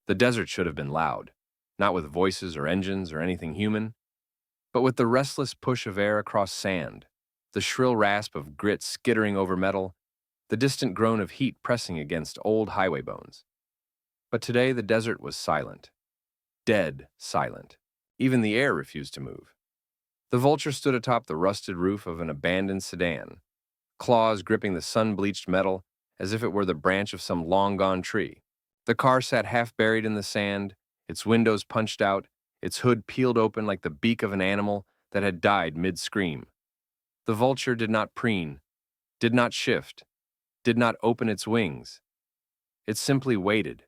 The desert should have been loud, not with voices or engines or anything human, but with the restless push of air across sand, the shrill rasp of grit skittering over metal, the distant groan of heat pressing against old highway bones. But today the desert was silent, dead silent. Even the air refused to move. The Vulture stood atop the rusted roof of an abandoned sedan, claws gripping the sun-bleached metal as if it were the branch of some long-gone tree. The car sat half buried in the sand, its windows punched out, its hood peeled open like the beak of an animal that had died mid-scream. The Vulture did not preen, did not shift, did not open its wings. It simply waited,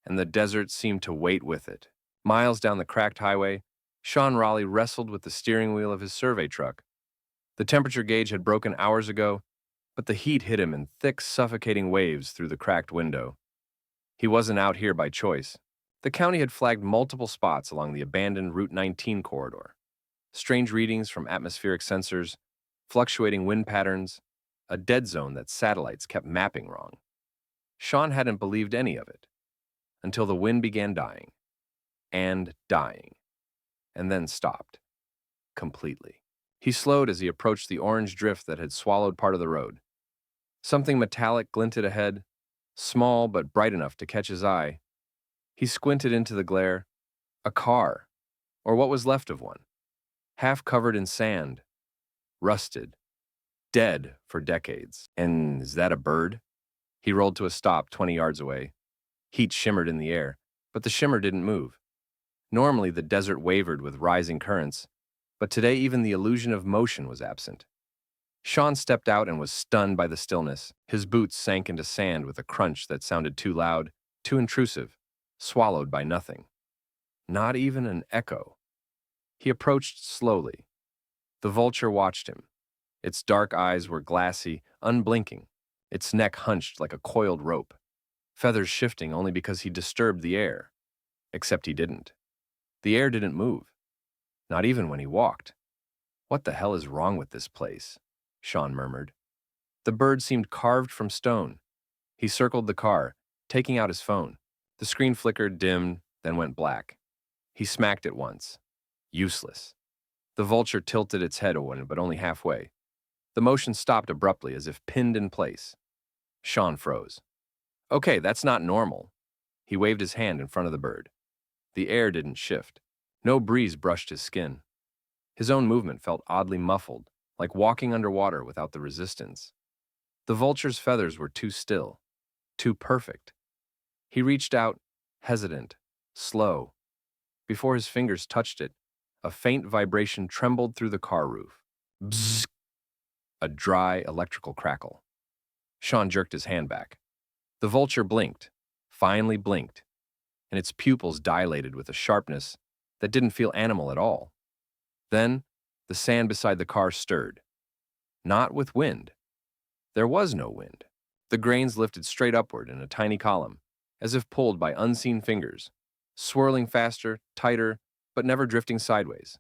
and the desert seemed to wait with it. Miles down the cracked highway, Sean Raleigh wrestled with the steering wheel of his survey truck. The temperature gauge had broken hours ago, but the heat hit him in thick, suffocating waves through the cracked window. He wasn't out here by choice. The county had flagged multiple spots along the abandoned Route 19 corridor. Strange readings from atmospheric sensors, fluctuating wind patterns, a dead zone that satellites kept mapping wrong. Sean hadn't believed any of it, until the wind began dying, and dying, and then stopped, completely. He slowed as he approached the orange drift that had swallowed part of the road. Something metallic glinted ahead, small but bright enough to catch his eye. He squinted into the glare. A car, or what was left of one, half covered in sand, rusted, dead for decades. And is that a bird? He rolled to a stop 20 yards away. Heat shimmered in the air, but the shimmer didn't move. Normally, the desert wavered with rising currents, but today even the illusion of motion was absent. Sean stepped out and was stunned by the stillness. His boots sank into sand with a crunch that sounded too loud, too intrusive, swallowed by nothing. Not even an echo. He approached slowly. The Vulture watched him. Its dark eyes were glassy, unblinking, its neck hunched like a coiled rope, feathers shifting only because he disturbed the air. Except he didn't. The air didn't move, not even when he walked. "What the hell is wrong with this place?" Sean murmured. The bird seemed carved from stone. He circled the car, taking out his phone. The screen flickered, dimmed, then went black. He smacked it once. Useless. The Vulture tilted its head away, but only halfway. The motion stopped abruptly, as if pinned in place. Sean froze. "Okay, that's not normal." He waved his hand in front of the bird. The air didn't shift. No breeze brushed his skin. His own movement felt oddly muffled, like walking underwater without the resistance. The Vulture's feathers were too still, too perfect. He reached out, hesitant, slow. Before his fingers touched it, a faint vibration trembled through the car roof. Bzzz! A dry electrical crackle. Sean jerked his hand back. The Vulture blinked, finally blinked, and its pupils dilated with a sharpness that didn't feel animal at all. Then, the sand beside the car stirred. Not with wind. There was no wind. The grains lifted straight upward in a tiny column, as if pulled by unseen fingers, swirling faster, tighter, but never drifting sideways.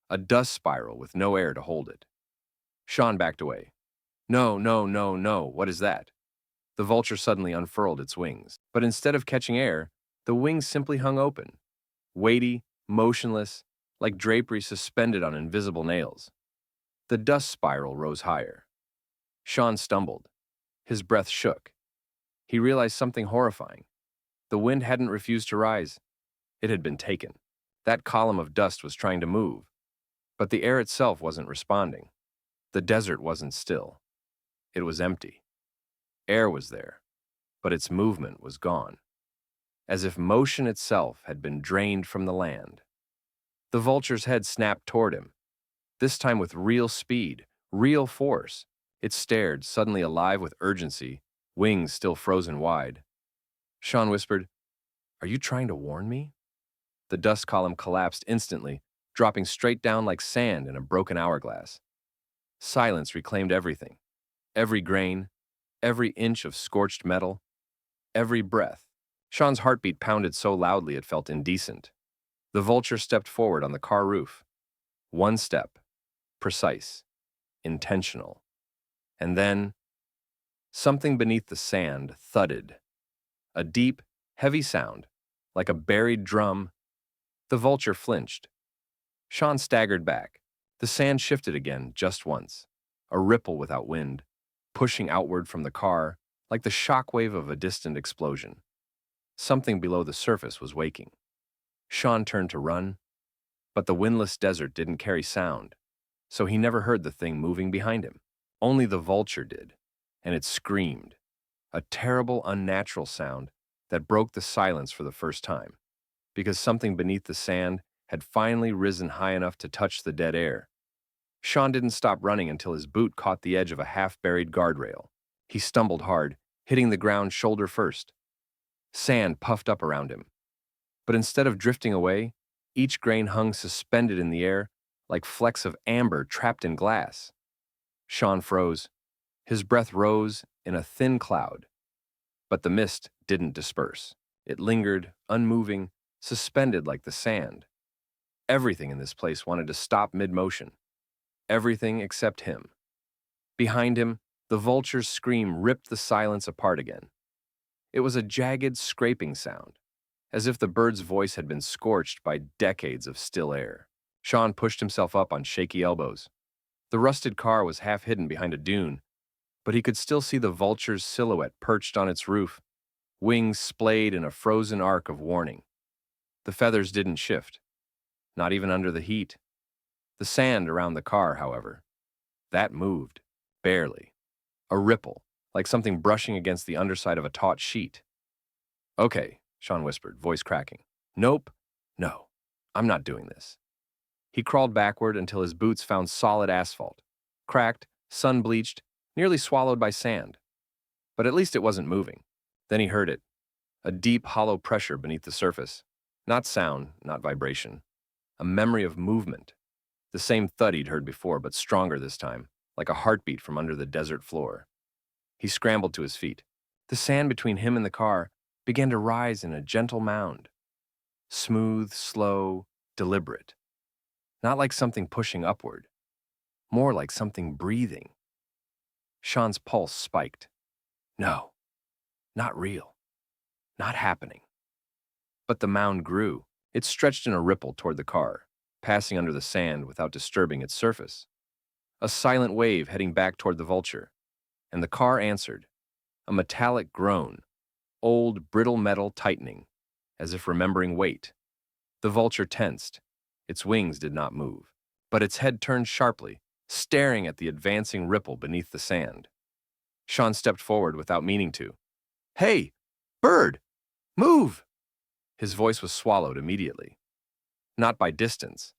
A dust spiral with no air to hold it. Sean backed away. No, no, no, no, what is that? The Vulture suddenly unfurled its wings, but instead of catching air, the wings simply hung open, weighty, motionless, like drapery suspended on invisible nails. The dust spiral rose higher. Sean stumbled. His breath shook. He realized something horrifying. The wind hadn't refused to rise. It had been taken. That column of dust was trying to move, but the air itself wasn't responding. The desert wasn't still. It was empty. Air was there, but its movement was gone, as if motion itself had been drained from the land. The Vulture's head snapped toward him, this time with real speed, real force. It stared, suddenly alive with urgency, wings still frozen wide. Sean whispered, "Are you trying to warn me?" The dust column collapsed instantly, dropping straight down like sand in a broken hourglass. Silence reclaimed everything. Every grain, every inch of scorched metal, every breath. Sean's heartbeat pounded so loudly it felt indecent. The Vulture stepped forward on the car roof. One step, precise, intentional. And then, something beneath the sand thudded. A deep, heavy sound, like a buried drum. The vulture flinched. Sean staggered back. The sand shifted again, just once. A ripple without wind, pushing outward from the car, like the shockwave of a distant explosion. Something below the surface was waking. Sean turned to run, but the windless desert didn't carry sound, so he never heard the thing moving behind him. Only the vulture did, and it screamed, a terrible, unnatural sound that broke the silence for the first time, because something beneath the sand had finally risen high enough to touch the dead air. Sean didn't stop running until his boot caught the edge of a half-buried guardrail. He stumbled hard, hitting the ground shoulder first. Sand puffed up around him. But instead of drifting away, each grain hung suspended in the air like flecks of amber trapped in glass. Sean froze. His breath rose in a thin cloud. But the mist didn't disperse. It lingered, unmoving, suspended like the sand. Everything in this place wanted to stop mid-motion. Everything except him. Behind him, the vulture's scream ripped the silence apart again. It was a jagged, scraping sound, as if the bird's voice had been scorched by decades of still air. Sean pushed himself up on shaky elbows. The rusted car was half hidden behind a dune, but he could still see the vulture's silhouette perched on its roof, wings splayed in a frozen arc of warning. The feathers didn't shift, not even under the heat. The sand around the car, however, that moved, barely. A ripple, like something brushing against the underside of a taut sheet. "Okay," Sean whispered, voice cracking. "Nope, no, I'm not doing this." He crawled backward until his boots found solid asphalt, cracked, sun-bleached, nearly swallowed by sand. But at least it wasn't moving. Then he heard it, a deep, hollow pressure beneath the surface. Not sound, not vibration. A memory of movement. The same thud he'd heard before, but stronger this time, like a heartbeat from under the desert floor. He scrambled to his feet. The sand between him and the car began to rise in a gentle mound. Smooth, slow, deliberate. Not like something pushing upward. More like something breathing. Sean's pulse spiked. No, not real. Not happening. But the mound grew. It stretched in a ripple toward the car, passing under the sand without disturbing its surface. A silent wave heading back toward the vulture. And the car answered. A metallic groan. Old, brittle metal tightening, as if remembering weight. The vulture tensed. Its wings did not move, but its head turned sharply, staring at the advancing ripple beneath the sand. Sean stepped forward without meaning to. "Hey, bird! Move!" His voice was swallowed immediately. Not by distance,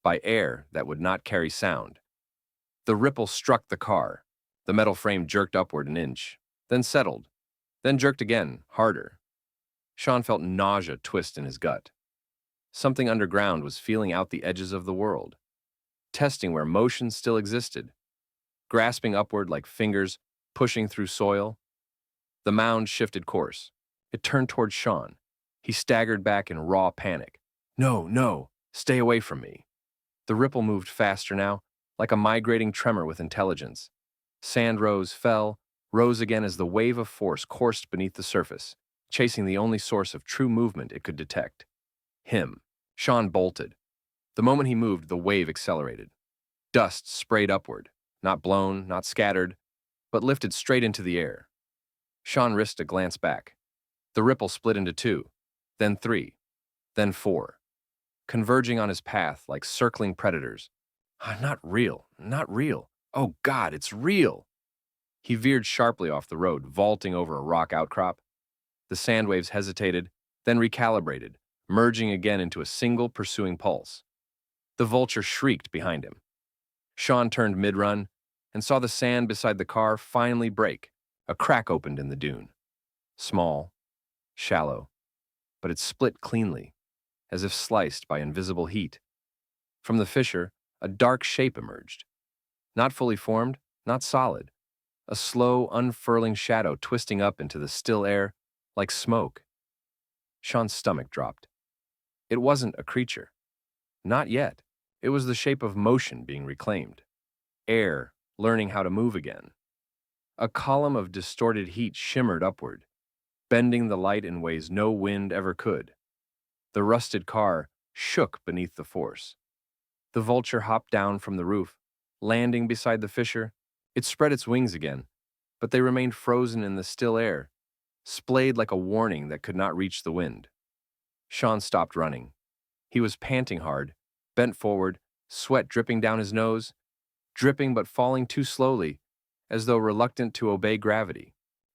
by air that would not carry sound. The ripple struck the car. The metal frame jerked upward an inch, then settled, then jerked again, harder. Sean felt nausea twist in his gut. Something underground was feeling out the edges of the world, testing where motion still existed, grasping upward like fingers pushing through soil. The mound shifted course. It turned toward Sean. He staggered back in raw panic. "No, no, stay away from me." The ripple moved faster now, like a migrating tremor with intelligence. Sand rose, fell, rose again as the wave of force coursed beneath the surface, chasing the only source of true movement it could detect. Him. Sean bolted. The moment he moved, the wave accelerated. Dust sprayed upward, not blown, not scattered, but lifted straight into the air. Sean risked a glance back. The ripple split into 2, then 3, then 4, converging on his path like circling predators. Not real, not real. Oh God, it's real. He veered sharply off the road, vaulting over a rock outcrop. The sand waves hesitated, then recalibrated, merging again into a single pursuing pulse. The vulture shrieked behind him. Sean turned mid-run and saw the sand beside the car finally break. A crack opened in the dune. Small, shallow, but it split cleanly, as if sliced by invisible heat. From the fissure, a dark shape emerged. Not fully formed, not solid. A slow, unfurling shadow twisting up into the still air like smoke. Sean's stomach dropped. It wasn't a creature. Not yet. It was the shape of motion being reclaimed. Air learning how to move again. A column of distorted heat shimmered upward, bending the light in ways no wind ever could. The rusted car shook beneath the force. The vulture hopped down from the roof, landing beside the fisher. It spread its wings again, but they remained frozen in the still air, splayed like a warning that could not reach the wind. Sean stopped running. He was panting hard, bent forward, sweat dripping down his nose, dripping but falling too slowly, as though reluctant to obey gravity.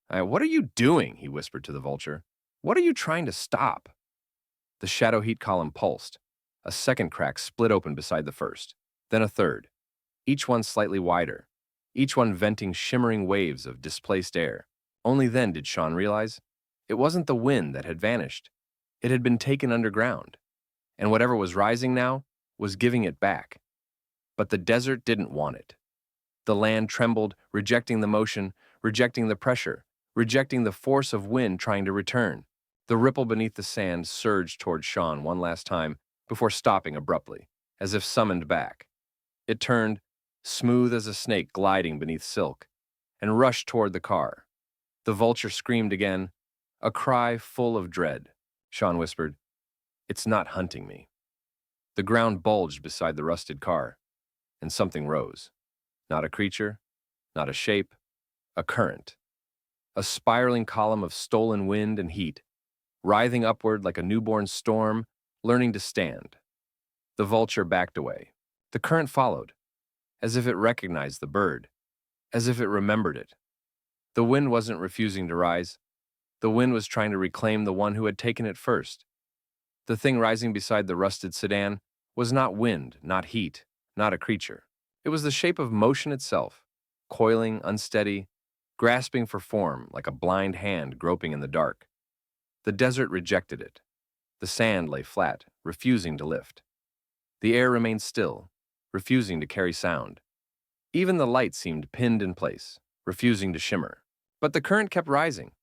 What are you doing?" he whispered to the vulture. "What are you trying to stop?" The shadow heat column pulsed. A second crack split open beside the first, then a third, each one slightly wider, each one venting shimmering waves of displaced air. Only then did Sean realize it wasn't the wind that had vanished. It had been taken underground, and whatever was rising now was giving it back. But the desert didn't want it. The land trembled, rejecting the motion, rejecting the pressure, rejecting the force of wind trying to return. The ripple beneath the sand surged toward Sean one last time before stopping abruptly, as if summoned back. It turned, smooth as a snake gliding beneath silk, and rushed toward the car. The vulture screamed again, a cry full of dread. Sean whispered, "It's not hunting me." The ground bulged beside the rusted car, and something rose. Not a creature, not a shape, a current. A spiraling column of stolen wind and heat, writhing upward like a newborn storm, learning to stand. The vulture backed away. The current followed, as if it recognized the bird, as if it remembered it. The wind wasn't refusing to rise. The wind was trying to reclaim the one who had taken it first. The thing rising beside the rusted sedan was not wind, not heat, not a creature. It was the shape of motion itself, coiling, unsteady, grasping for form like a blind hand groping in the dark. The desert rejected it. The sand lay flat, refusing to lift. The air remained still, refusing to carry sound. Even the light seemed pinned in place, refusing to shimmer. But the current kept rising,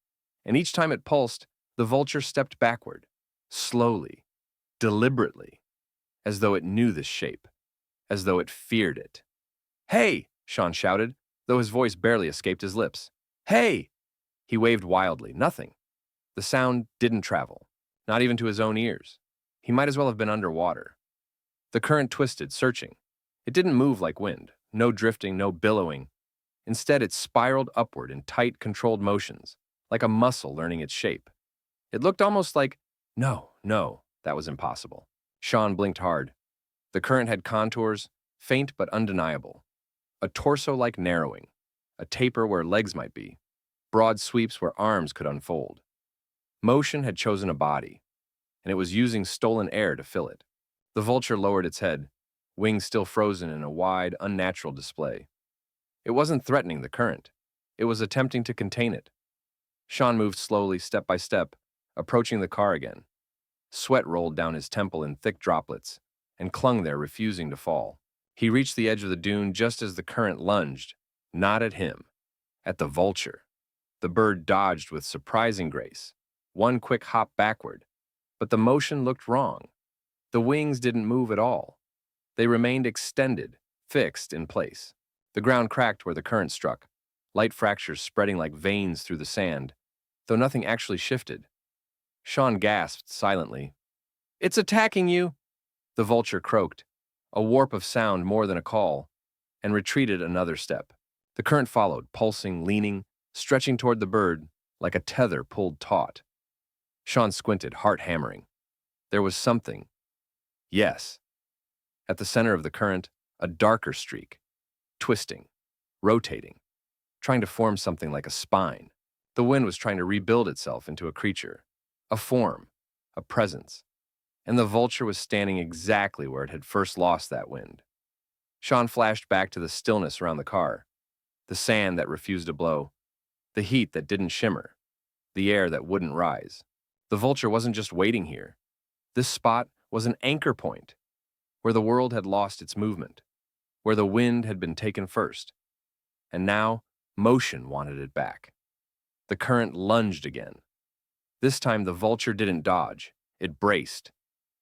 and each time it pulsed, the vulture stepped backward, slowly, deliberately, as though it knew this shape, as though it feared it. "Hey!" Sean shouted, though his voice barely escaped his lips. "Hey!" He waved wildly. Nothing. The sound didn't travel, not even to his own ears. He might as well have been underwater. The current twisted, searching. It didn't move like wind, no drifting, no billowing. Instead, it spiraled upward in tight, controlled motions, like a muscle learning its shape. It looked almost like, no, that was impossible. Sean blinked hard. The current had contours, faint but undeniable. A torso-like narrowing, a taper where legs might be, broad sweeps where arms could unfold. Motion had chosen a body, and it was using stolen air to fill it. The vulture lowered its head, wings still frozen in a wide, unnatural display. It wasn't threatening the current. It was attempting to contain it. Sean moved slowly, step by step, approaching the car again. Sweat rolled down his temple in thick droplets, and clung there, refusing to fall. He reached the edge of the dune just as the current lunged, not at him, at the vulture. The bird dodged with surprising grace, one quick hop backward, but the motion looked wrong. The wings didn't move at all. They remained extended, fixed in place. The ground cracked where the current struck, light fractures spreading like veins through the sand, though nothing actually shifted. Sean gasped silently. "It's attacking you!" The vulture croaked, a warp of sound more than a call, and retreated another step. The current followed, pulsing, leaning, stretching toward the bird like a tether pulled taut. Sean squinted, heart hammering. There was something. Yes. At the center of the current, a darker streak, twisting, rotating, trying to form something like a spine. The wind was trying to rebuild itself into a creature, a form, a presence. And the vulture was standing exactly where it had first lost that wind. Sean flashed back to the stillness around the car, the sand that refused to blow, the heat that didn't shimmer, the air that wouldn't rise. The vulture wasn't just waiting here. This spot was an anchor point, where the world had lost its movement, where the wind had been taken first. And now, motion wanted it back. The current lunged again. This time the vulture didn't dodge, it braced.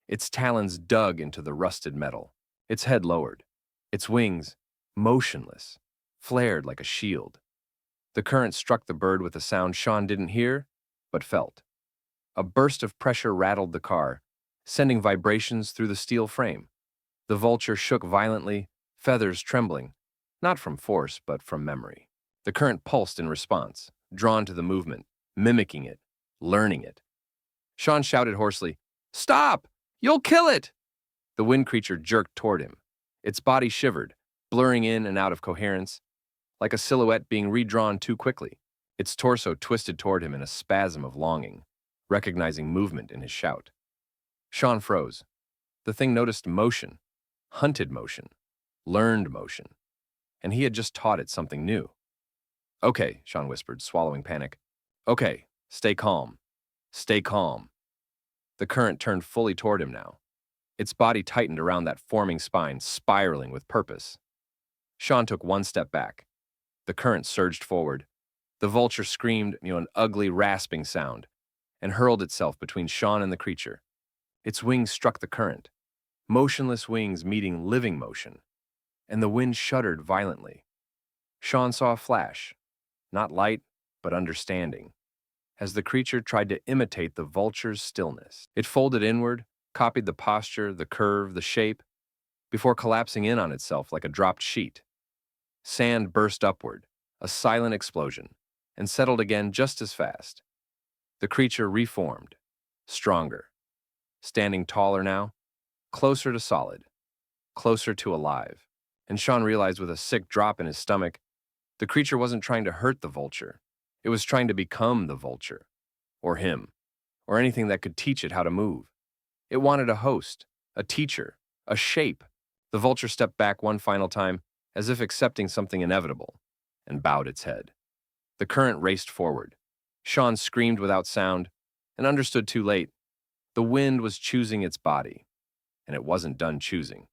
Its talons dug into the rusted metal, its head lowered, its wings, motionless, flared like a shield. The current struck the bird with a sound Sean didn't hear, but felt. A burst of pressure rattled the car, sending vibrations through the steel frame. The vulture shook violently, feathers trembling, not from force, but from memory. The current pulsed in response, drawn to the movement, mimicking it, learning it. Sean shouted hoarsely, "Stop! You'll kill it!" The wind creature jerked toward him. Its body shivered, blurring in and out of coherence, like a silhouette being redrawn too quickly. Its torso twisted toward him in a spasm of longing, recognizing movement in his shout. Sean froze. The thing noticed motion, hunted motion, learned motion, and he had just taught it something new. "Okay," Sean whispered, swallowing panic. "Okay, stay calm. Stay calm." The current turned fully toward him now. Its body tightened around that forming spine, spiraling with purpose. Sean took one step back. The current surged forward. The vulture screamed, an ugly, rasping sound, and hurled itself between Sean and the creature. Its wings struck the current, motionless wings meeting living motion, and the wind shuddered violently. Sean saw a flash, not light, but understanding, as the creature tried to imitate the vulture's stillness. It folded inward, copied the posture, the curve, the shape, before collapsing in on itself like a dropped sheet. Sand burst upward, a silent explosion, and settled again just as fast. The creature reformed, stronger, standing taller now, closer to solid, closer to alive. And Sean realized with a sick drop in his stomach, the creature wasn't trying to hurt the vulture. It was trying to become the vulture, or him, or anything that could teach it how to move. It wanted a host, a teacher, a shape. The vulture stepped back one final time, as if accepting something inevitable, and bowed its head. The current raced forward. Sean screamed without sound, and understood too late. The wind was choosing its body, and it wasn't done choosing.